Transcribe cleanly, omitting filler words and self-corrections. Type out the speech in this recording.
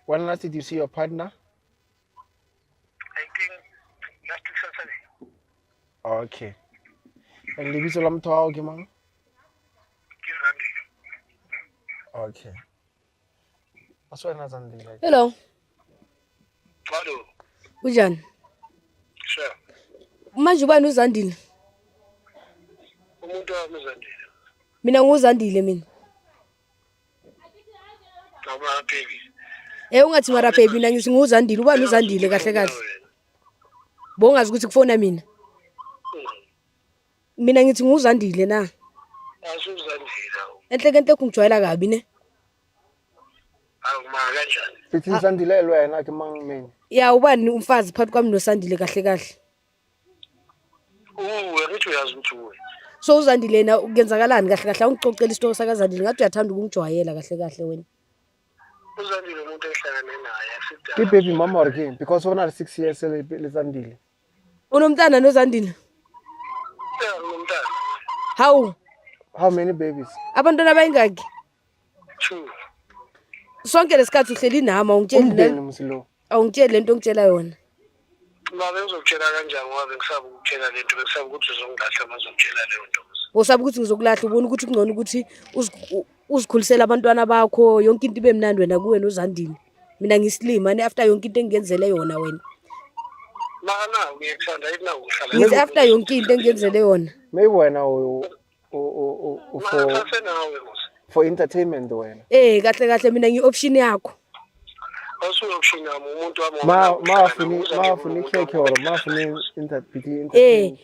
When last did you see your partner? I think last Saturday. Okay. And lebitso la motho wa hao ke mang? Okay. That's why not something like. Hello. Hello. Kunjani? Sure. Manje ubani uZandile? Umuntu wami uZandile. Mina nguzandile mina. Noma baby. Ungathi mara baby mina ngithi nguzandile. Ubani uZandile kahle kahle? Bongazi ukuthi kufona mina. Mina ngithi nguzandile na. Asuzandile. Enhle kungijwayela kabi ne. Awuma kanjani? Sithi Zandile wena ke mang mina. Ya ubani umfazi phakathi kwami noSandile kahle kahle. Ngithi uyazi ukuthi uwe. So uZandile na kuyenzakalani kahle kahle ungicocela isitori sakaZandile ngathi uyathanda ukungijwayela kahle kahle wena. uZandile umuntu ehlangane naye asidala. Ke baby mama or ke because ona 6 years le Zandile. Unomntana noZandile? Unomntana. How many babies? Abantwana bayingaki? 2. Sonke lesikhathi uhleli nami awungitsheli lento ongitshela yona. Ngabe ngizokutshela kanjani ngoba ngisaba ukutshela lento ngisaba ukuthi uzongilahla mazokutshela leyo nto. Usaba ukuthi ngizokulahla ubona ukuthi kungcono ukuthi uzikhulisela abantwana bakho yonke into ibe mnandi wena kuwe noZandile. Mina ngisilima after yonke into engenzele yona wena. Mana ngiyekuthanda yini ukuhlala. Ngithi after yonke into engenzele yona. Maybe wena for entertainment wena. Kahle kahle mina ngi-option yakho. Awusuyi-option yami umuntu wami. Ma afuni cake or ma afuni entertainment.